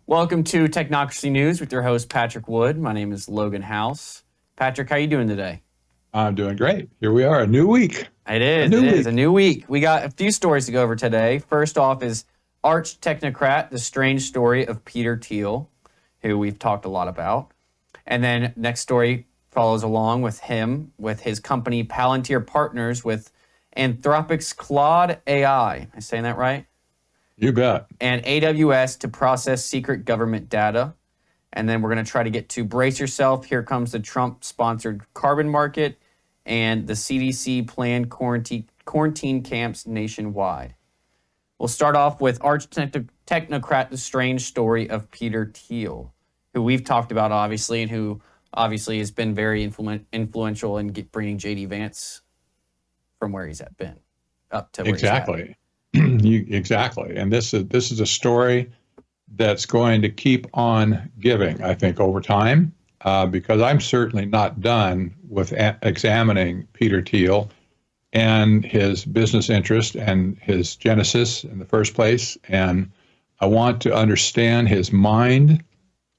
Welcome to Technocracy News with your host, Patrick Wood. My name is Logan House. Patrick, how you doing today? I'm doing great. Here we are, a new week. It is a new week. We got a few stories to go over today. First off is arch technocrat, the strange story of Peter Thiel, who we've talked a lot about. And then next story follows along with him, with his company Palantir Partners with Anthropic's Claude AI. Am I saying that right? You bet. And AWS to process secret government data. And then we're going to try to get to brace yourself. Here comes the Trump-sponsored carbon market and the CDC planned quarantine camps nationwide. We'll start off with arch technocrat, the strange story of Peter Thiel, who we've talked about, obviously, and who obviously has been very influential in bringing J.D. Vance from where he's been up to where exactly. he's at. Exactly. And this is a story that's going to keep on giving, I think, over time, because I'm certainly not done with examining Peter Thiel and his business interest and his genesis in the first place. And I want to understand his mind.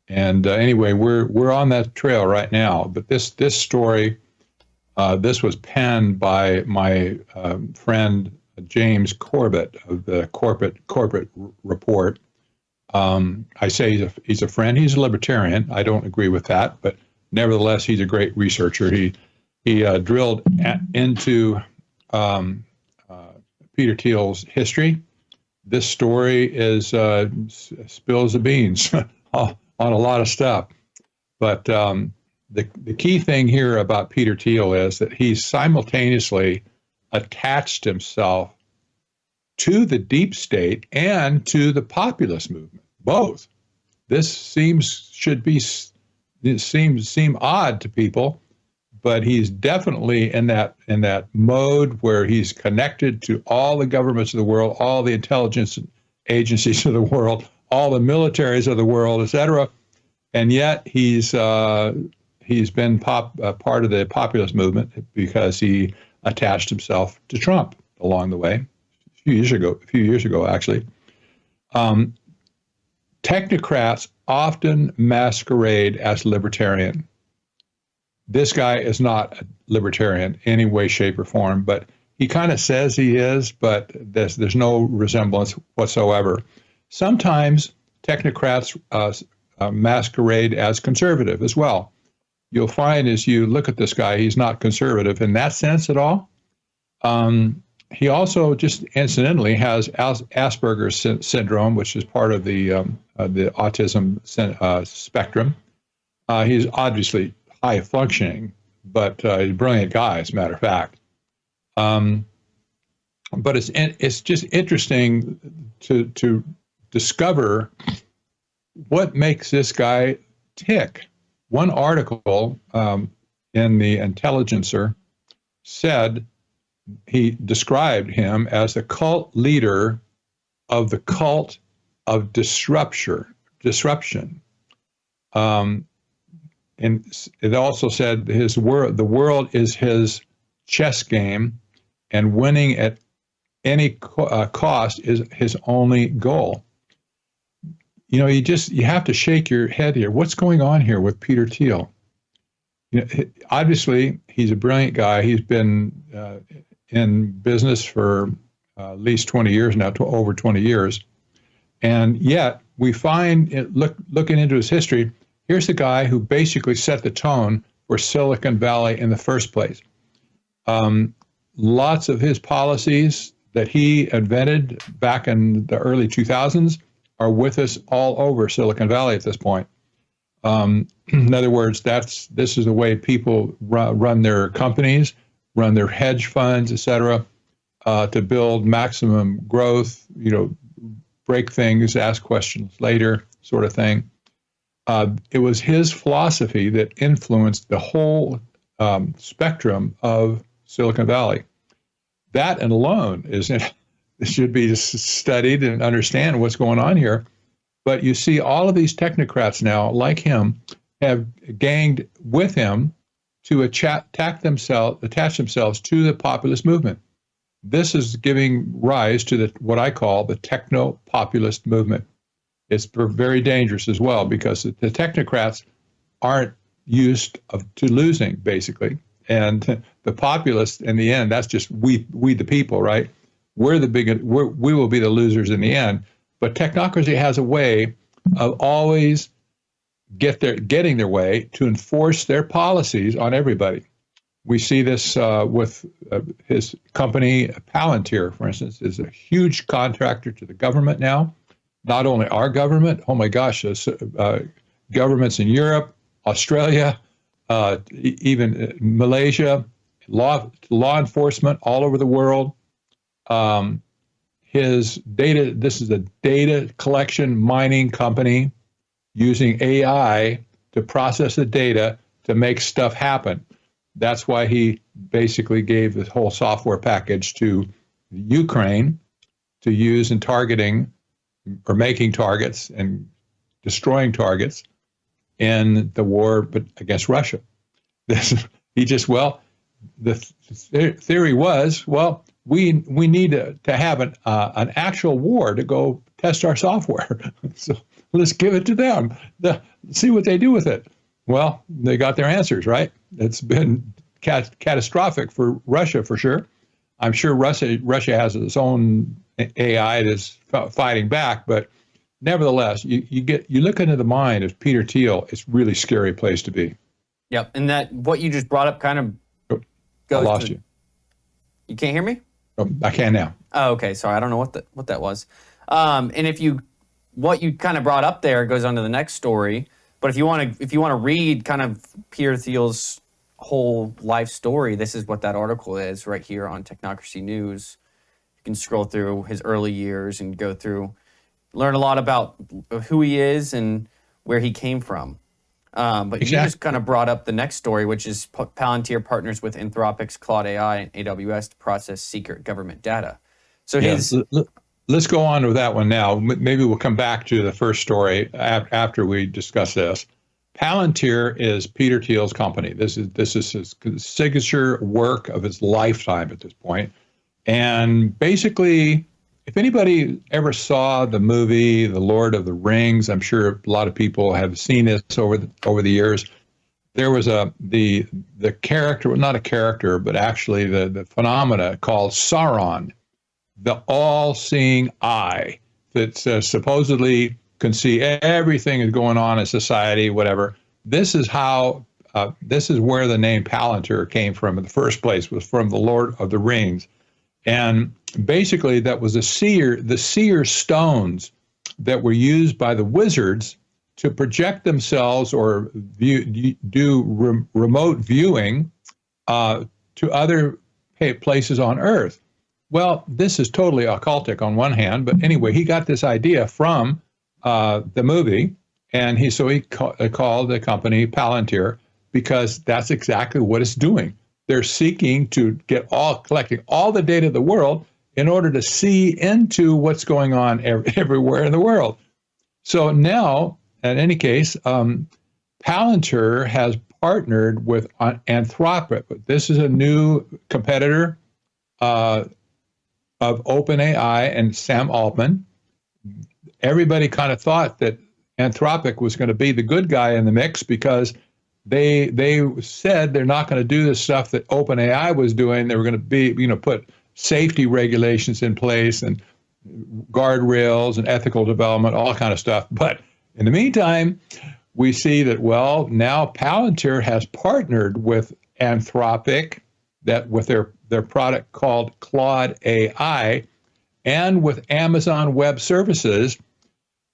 And anyway, we're on that trail right now. But this story, this was penned by my friend James Corbett of the Corporate Report. I say he's a friend. He's a libertarian. I don't agree with that, but nevertheless, he's a great researcher. He drilled into Peter Thiel's history. This story is spills the beans on a lot of stuff. But the key thing here about Peter Thiel is that he's simultaneously attached himself to the deep state and to the populist movement, both. This seem odd to people, but he's definitely in that mode where he's connected to all the governments of the world, all the intelligence agencies of the world, all the militaries of the world, etc. And yet he's been part of the populist movement because he attached himself to Trump along the way, a few years ago, actually. Technocrats often masquerade as libertarian. This guy is not a libertarian in any way, shape, or form, but he kind of says he is, but there's no resemblance whatsoever. Sometimes technocrats masquerade as conservative as well. You'll find as you look at this guy, he's not conservative in that sense at all. He also just incidentally has Asperger's syndrome, which is part of the autism spectrum. He's obviously high functioning, but he's a brilliant guy, as a matter of fact. But it's just interesting to discover what makes this guy tick. One article in the Intelligencer he described him as the cult leader of the cult of disruption. And it also said the world is his chess game, and winning at any cost is his only goal. You know, you have to shake your head here. What's going on here with Peter Thiel? You know, obviously, he's a brilliant guy. He's been in business for at least 20 years now, over 20 years. And yet, we find, looking into his history, here's the guy who basically set the tone for Silicon Valley in the first place. Lots of his policies that he invented back in the early 2000s are with us all over Silicon Valley at this point. In other words, this is the way people run their companies, run their hedge funds, et cetera, to build maximum growth, break things, ask questions later, sort of thing. It was his philosophy that influenced the whole spectrum of Silicon Valley. That and alone should be studied and understand what's going on here. But you see all of these technocrats now, like him, have ganged with him to attach themselves to the populist movement. This is giving rise to what I call the techno-populist movement. It's very dangerous as well because the technocrats aren't used to losing, basically. And the populists, in the end, that's just we the people, right? We will be the losers in the end. But technocracy has a way of always getting their way to enforce their policies on everybody. We see this with his company, Palantir, for instance, is a huge contractor to the government now. Not only our government, oh my gosh, governments in Europe, Australia, even Malaysia, law enforcement all over the world. His data, this is a data collection mining company using AI to process the data to make stuff happen. That's why he basically gave this whole software package to Ukraine to use in targeting or making targets and destroying targets in the war against Russia. The theory was, well, we need to have an actual war to go test our software. So let's give it to them. See what they do with it. Well, they got their answers, right? It's been catastrophic for Russia, for sure. I'm sure Russia has its own AI that's fighting back, but nevertheless, you look into the mind of Peter Thiel. It's a really scary place to be. Yep, and that what you just brought up kind of goes. I lost you. You can't hear me? Oh, I can now. Oh, okay. Sorry, I don't know what that was. And what you kind of brought up there goes on to the next story. But if you want to read kind of Peter Thiel's whole life story, this is what that article is right here on Technocracy News. You can scroll through his early years and learn a lot about who he is and where he came from. But exactly. You just kind of brought up the next story, which is Palantir partners with Anthropic's Claude AI and AWS to process secret government data. So let's go on with that one now. Maybe we'll come back to the first story after we discuss this. Palantir is Peter Thiel's company. This is his signature work of his lifetime at this point. And basically, if anybody ever saw the movie The Lord of the Rings, I'm sure a lot of people have seen this over the years. There was the character, well, not a character, but actually the phenomena called Sauron, the all-seeing eye that supposedly can see everything is going on in society, whatever. This is where the name Palantir came from in the first place, was from the Lord of the Rings. And basically that was the seer stones that were used by the wizards to project themselves or do remote viewing to other places on Earth. Well, this is totally occultic on one hand, but anyway, he got this idea from the movie, and he called the company Palantir because that's exactly what it's doing. They're seeking to collecting all the data of the world in order to see into what's going on everywhere in the world. So now, in any case, Palantir has partnered with Anthropic. This is a new competitor of OpenAI and Sam Altman. Everybody kind of thought that Anthropic was going to be the good guy in the mix because they said they're not going to do the stuff that OpenAI was doing. They were going to put safety regulations in place and guardrails and ethical development, all kind of stuff. But in the meantime, we see that, well, now Palantir has partnered with Anthropic, with their product called Claude AI, and with Amazon Web Services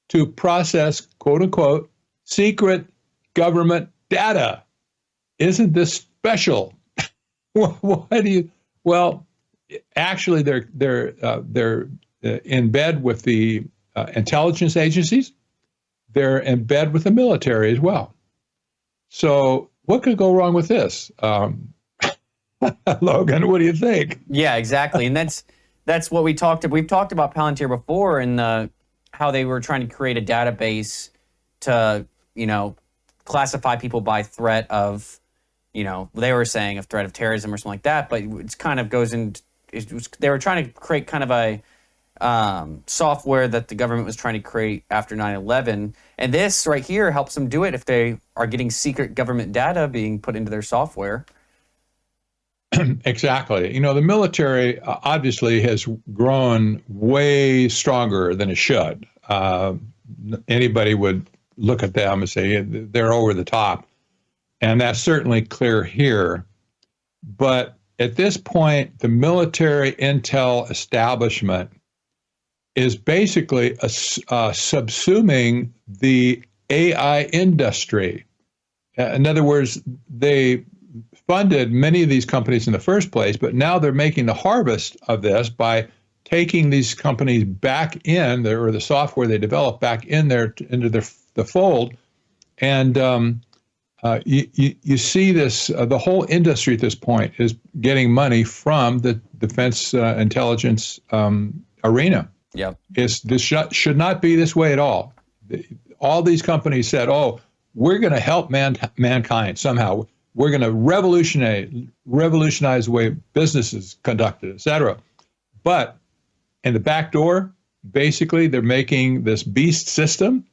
to process, quote unquote, secret government data. Isn't this special? Well, actually, they're in bed with the intelligence agencies. They're in bed with the military as well. So what could go wrong with this? Logan, what do you think? Yeah, exactly. And that's what we've talked about Palantir before, and how they were trying to create a database to, classify people by threat of, they were saying a threat of terrorism or something like that. But it's kind of goes in. They were trying to create kind of software that the government was trying to create after 9/11. And this right here helps them do it if they are getting secret government data being put into their software. Exactly. The military obviously has grown way stronger than it should. Anybody would look at them and say they're over the top. And that's certainly clear here. But at this point, the military intel establishment is basically subsuming the AI industry. In other words, they funded many of these companies in the first place, but now they're making the harvest of this by taking these companies back in, or the software they developed back in there into the fold. And you see this, the whole industry at this point is getting money from the defense intelligence arena. Yep. This should not be this way at all. All these companies said, oh, we're going to help mankind somehow. We're going to revolutionize the way business is conducted, et cetera. But in the back door, basically, they're making this beast system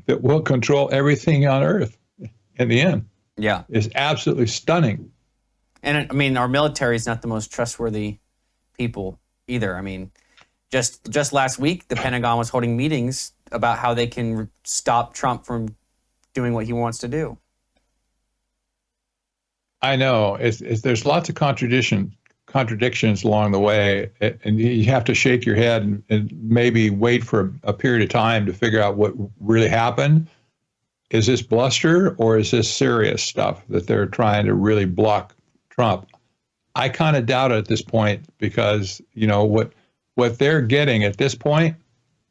that will control everything on Earth in the end. Yeah. It's absolutely stunning. And I mean, our military is not the most trustworthy people either. I mean, just last week, the Pentagon was holding meetings about how they can stop Trump from doing what he wants to do. I know. There's lots of contradictions along the way, and you have to shake your head and maybe wait for a period of time to figure out what really happened. Is this bluster, or is this serious stuff that they're trying to really block Trump? I kind of doubt it at this point, because what they're getting at this point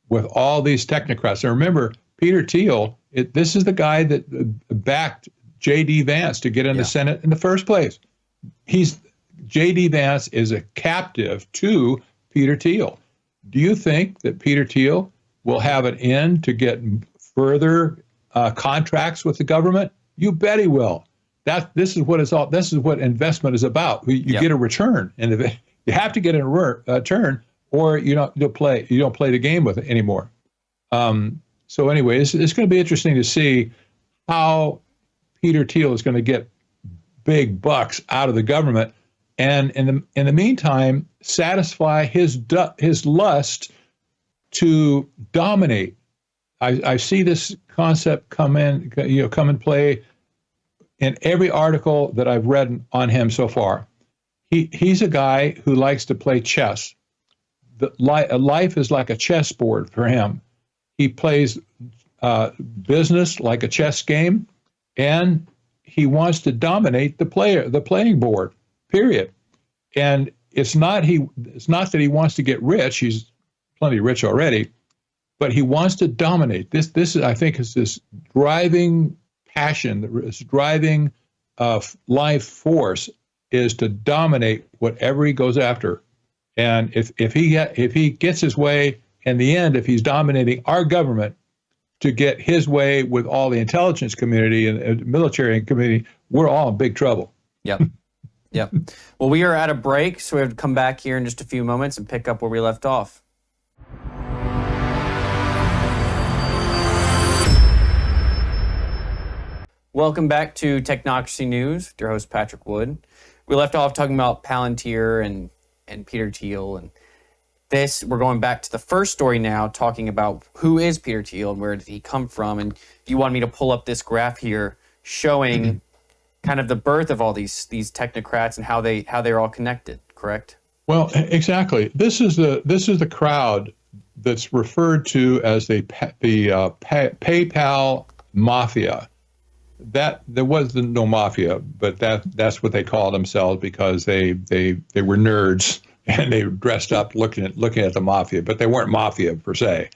with all these technocrats. And remember, Peter Thiel, this is the guy that backed J.D. Vance to get in the Senate in the first place. J.D. Vance is a captive to Peter Thiel. Do you think that Peter Thiel will have an end to get further contracts with the government? You bet he will. This is what investment is about. You get a return, and you have to get a return, or you don't play the game with it anymore. So anyway, it's going to be interesting to see how Peter Thiel is going to get big bucks out of the government, and in the meantime, satisfy his lust to dominate. I see this concept come and play in every article that I've read on him so far. He's a guy who likes to play chess. Life is like a chessboard for him. He plays business like a chess game, and he wants to dominate the playing board. Period. And it's not that he wants to get rich. He's plenty rich already, but he wants to dominate. This is, I think, is this driving passion, this driving life force is to dominate whatever he goes after. And if he gets his way in the end, if he's dominating our government to get his way with all the intelligence community and military community, we're all in big trouble. Yep. Yep. Well, we are at a break, so we have to come back here in just a few moments and pick up where we left off. Welcome back to Technocracy News with your host, Patrick Wood. We left off talking about Palantir and Peter Thiel, and we're going back to the first story now, talking about who is Peter Thiel and where did he come from. And you wanted me to pull up this graph here showing kind of the birth of all these technocrats and how they're all connected, correct? Well, exactly. This is the crowd that's referred to as the PayPal mafia. That there was no mafia, but that's what they called themselves because they were nerds and they dressed up looking at the mafia, but they weren't mafia per se.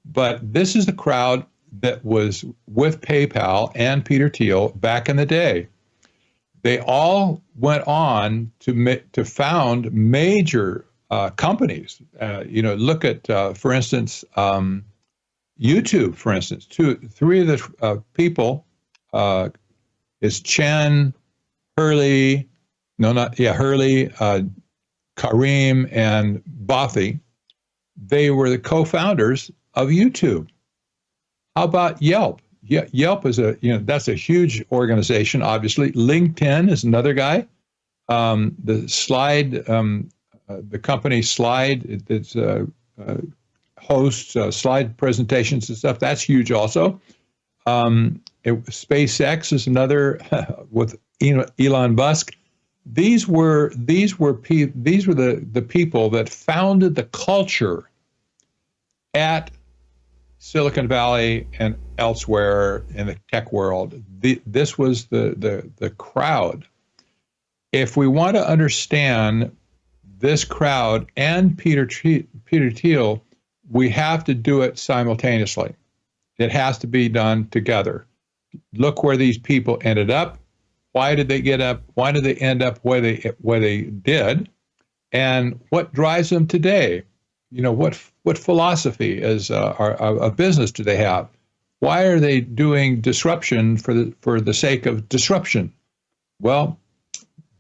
But this is the crowd that was with PayPal and Peter Thiel back in the day. They all went on to found major companies. Look at, for instance, YouTube. For instance, three of the people is Chen, Hurley, Kareem, and Bothy. they were the co-founders of YouTube. How about Yelp? Yelp is that's a huge organization, obviously. LinkedIn is another guy. The company Slide, it's hosts slide presentations and stuff. That's huge also. SpaceX is another with Elon Musk. These were the people that founded the culture at Silicon Valley and elsewhere in the tech world. This was the crowd. If we want to understand this crowd and Peter Thiel, we have to do it simultaneously. It has to be done together. Look where these people ended up. Why did they get up? Why did they end up where they did? And what drives them today? What philosophy of business do they have? Why are they doing disruption for the sake of disruption? Well,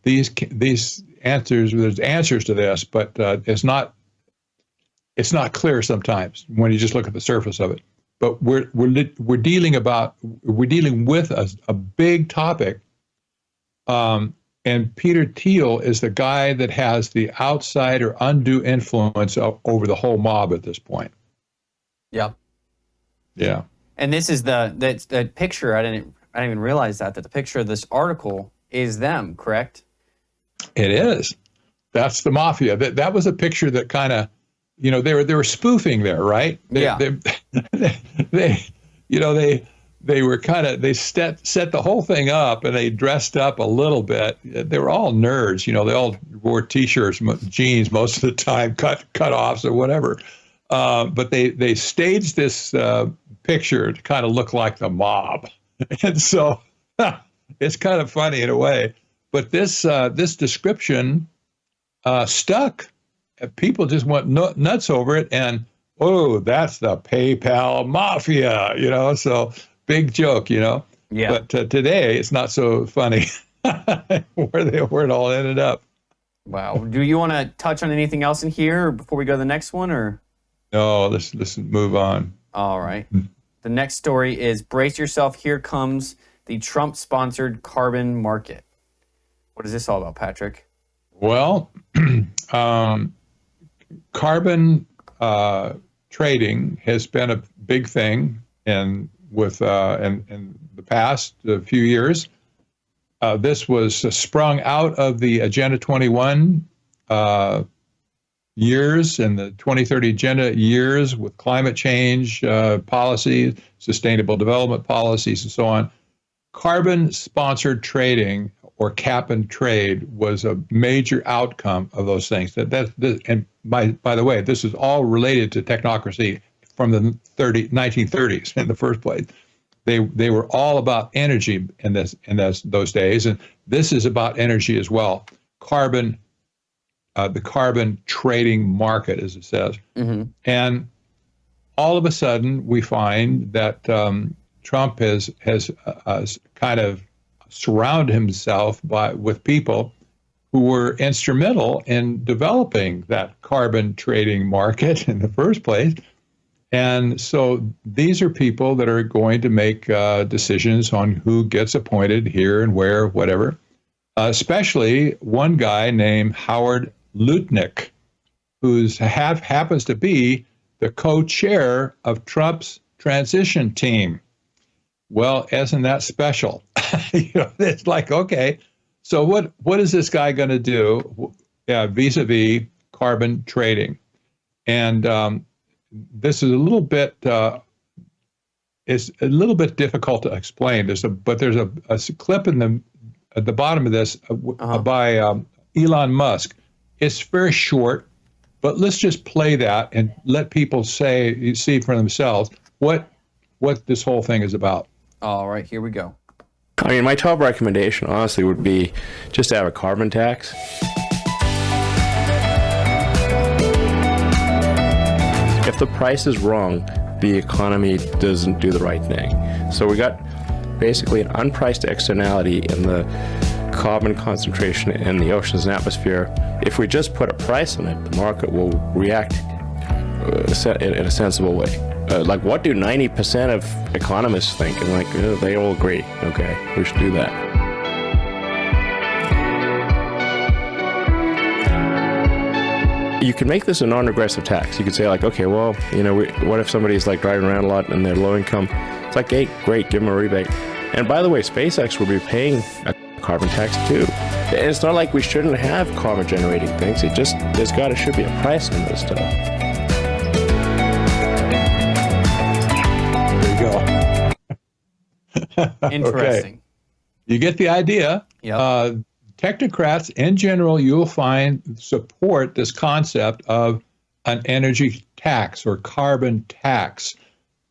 these answers, there's answers to this, but it's not clear sometimes when you just look at the surface of it. But we're dealing with a big topic, and Peter Thiel is the guy that has the outside or undue influence over the whole mob at this point. Yep. Yeah. And this is the picture. I didn't even realize that the picture of this article is them, correct? It is. That's the mafia. That was a picture that kind of, they were spoofing there, right? They set the whole thing up, and they dressed up a little bit. They were all nerds, they all wore t-shirts, jeans most of the time, cut-offs or whatever. But they staged this picture to kind of look like the mob. And so it's kind of funny in a way. But this description stuck. People just went nuts over it, and that's the PayPal mafia, so big joke, Yeah. But today it's not so funny where it all ended up. Wow. Do you want to touch on anything else in here before we go to the next one, or? No, let's move on. All right. The next story is brace yourself. Here comes the Trump-sponsored carbon market. What is this all about, Patrick? Well, carbon trading has been a big thing in the past few years. This was sprung out of the Agenda 21 years and the 2030 Agenda years with climate change policies, sustainable development policies, and so on. Carbon-sponsored trading, or cap and trade, was a major outcome of those things. And by the way, this is all related to technocracy from the 1930s in the first place. They were all about energy in those days, and this is about energy as well. The carbon trading market, as it says. Mm-hmm. And all of a sudden, we find that Trump has kind of surrounded himself with people who were instrumental in developing that carbon trading market in the first place. And so these are people that are going to make decisions on who gets appointed here and where, whatever. Especially one guy named Howard Lutnick, who happens to be the co-chair of Trump's transition team. Well, isn't that special? It's like, okay, so what is this guy going to do vis-a-vis carbon trading? And this is a little bit difficult to explain. There's a clip at the bottom of this by Elon Musk. It's very short, but let's just play that and let people see for themselves what this whole thing is about. All right, here we go. I mean, my top recommendation, honestly, would be just to have a carbon tax. If the price is wrong, the economy doesn't do the right thing. So we got basically an unpriced externality in the carbon concentration in the oceans and atmosphere. If we just put a price on it, the market will react in a sensible way. Like, what do 90% of economists think? And like, they all agree. Okay, we should do that. You can make this a non-regressive tax. You could say like, okay, well, what if somebody's like driving around a lot and they're low income? It's like, hey, great, give them a rebate. And by the way, SpaceX will be paying a carbon tax too. And it's not like we shouldn't have carbon generating things. It just, should be a price on this stuff. There you go. Interesting. Okay. You get the idea. Yep. Technocrats in general, you'll find support this concept of an energy tax or carbon tax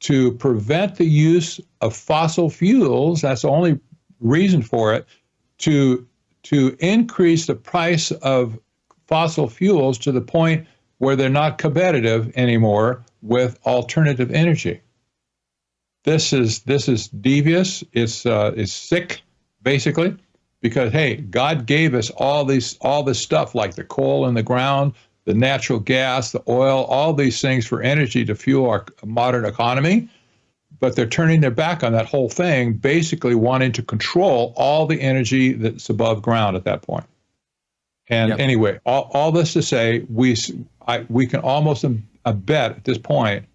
to prevent the use of fossil fuels. That's the only reason for it, to increase the price of fossil fuels to the point where they're not competitive anymore with alternative energy. This is devious. It's sick, basically. Because, hey, God gave us all this stuff like the coal in the ground, the natural gas, the oil, all these things for energy to fuel our modern economy. But they're turning their back on that whole thing, basically wanting to control all the energy that's above ground at that point. And anyway, all this to say, we can almost bet at this point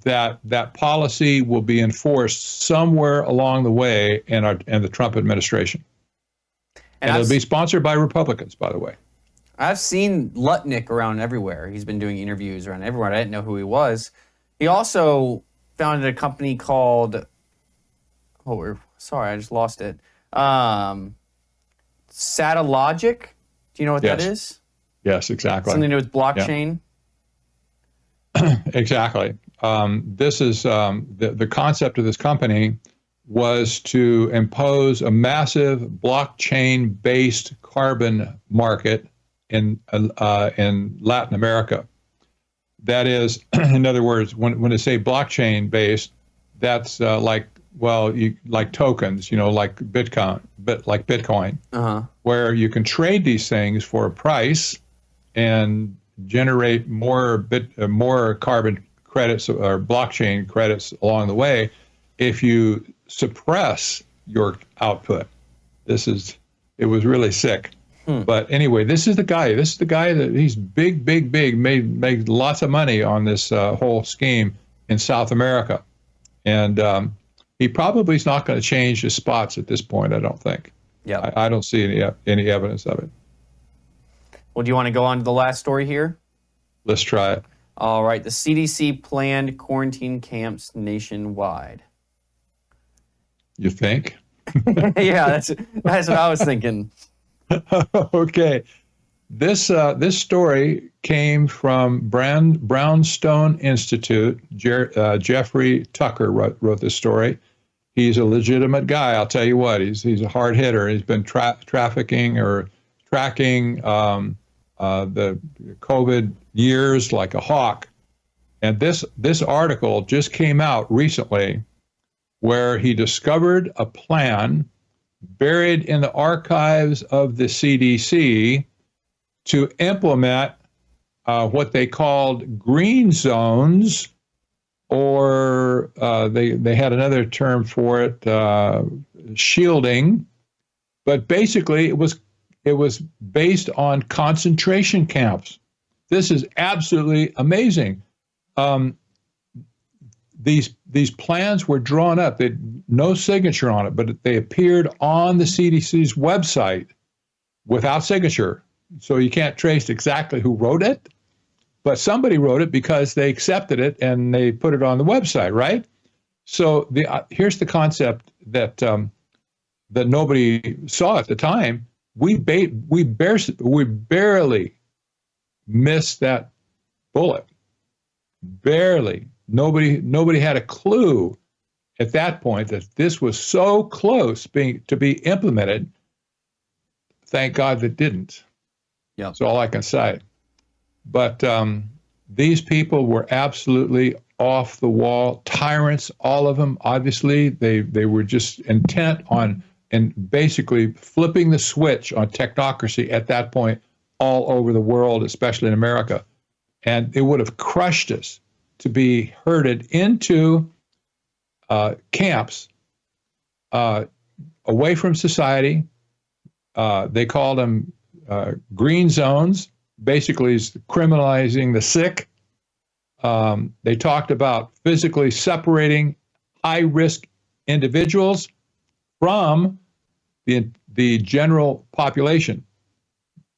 that policy will be enforced somewhere along the way in the Trump administration. And it'll be sponsored by Republicans, by the way. I've seen Lutnick around everywhere. He's been doing interviews around everywhere. I didn't know who he was. He also founded a company called, sorry, I just lost it. Satellogic. Do you know what that is? Yes, exactly. Something to do with blockchain? Yeah. Exactly. This is the concept of this company was to impose a massive blockchain-based carbon market in Latin America. That is, in other words, when they say blockchain-based, that's like tokens, like Bitcoin, where you can trade these things for a price and generate more carbon credits or blockchain credits along the way if you suppress your output. It was really sick. But anyway, this is the guy that he's big, made lots of money on this whole scheme in South America. And he probably is not going to change his spots at this point, I don't think. Yeah, I don't see any evidence of it. Well, do you want to go on to the last story here? Let's try it. All right. The CDC planned quarantine camps nationwide. You think? Yeah, that's what I was thinking. Okay. This story came from Brownstone Institute. Jeffrey Tucker wrote this story. He's a legitimate guy. I'll tell you what. He's a hard hitter. He's been tracking the COVID years like a hawk. And this article just came out recently, where he discovered a plan buried in the archives of the CDC to implement what they called green zones, or they had another term for it, shielding. But basically, it was based on concentration camps. This is absolutely amazing. These plans were drawn up. They had no signature on it, but they appeared on the CDC's website without signature. So you can't trace exactly who wrote it, but somebody wrote it because they accepted it and they put it on the website, right? So here's the concept that that nobody saw at the time. We barely missed that bullet. Barely. Nobody had a clue at that point that this was so close to be implemented. Thank God that didn't. Yeah, that's all I can say. But these people were absolutely off the wall tyrants, all of them. Obviously, they were just intent on and basically flipping the switch on technocracy at that point all over the world, especially in America. And it would have crushed us to be herded into camps away from society. They called them green zones, basically criminalizing the sick. They talked about physically separating high-risk individuals from the general population.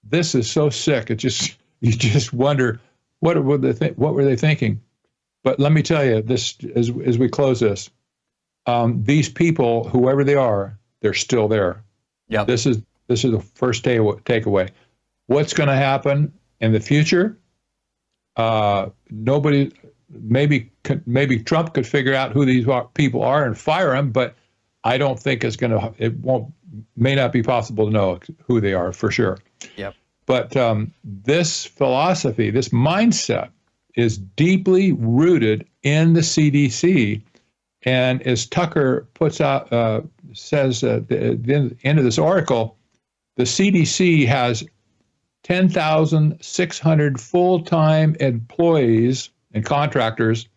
This is so sick. You just wonder what were they thinking. But let me tell you this as we close this. These people, whoever they are, they're still there. Yep. This is the first takeaway. What's going to happen in the future? Nobody. Maybe Trump could figure out who these people are and fire them, but I don't think may not be possible to know who they are for sure. Yep. But this philosophy, this mindset, is deeply rooted in the CDC, and as Tucker says at the end of this article, the CDC has 10,600 full-time employees and contractors,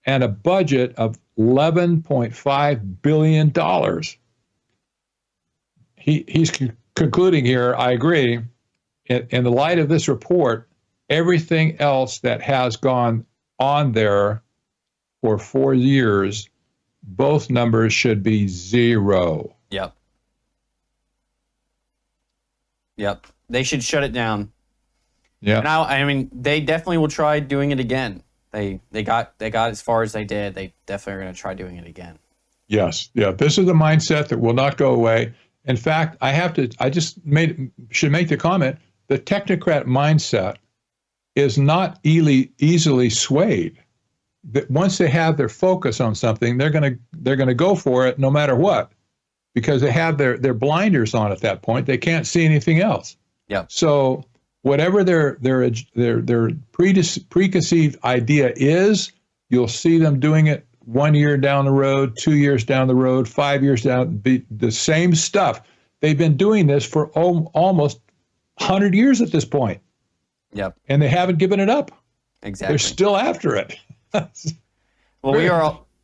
and a budget of $11.5 billion. He's concluding here, I agree, in the light of this report, everything else that has gone on there for 4 years, both numbers should be 0. Yep. They should shut it down. Yeah. Now, I mean, they definitely will try doing it again. They got as far as they did. They definitely are going to try doing it again. Yes. Yeah. This is a mindset that will not go away. In fact, I should make the comment, the technocrat mindset is not easily swayed. That once they have their focus on something, they're going to go for it no matter what, because they have their blinders on at that point. They can't see anything else. Yeah. So whatever their preconceived idea is, you'll see them doing it 1 year down the road, 2 years down the road, 5 years down, the same stuff. They've been doing this for almost 100 years at this point. Yep. And they haven't given it up. Exactly. They're still after it. Well,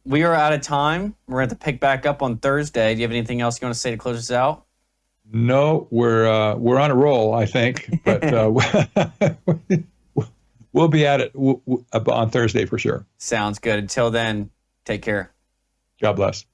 we are out of time. We're going to have to pick back up on Thursday. Do you have anything else you want to say to close us out? No, we're on a roll, I think, but we'll be at it on Thursday for sure. Sounds good. Until then, take care. God bless.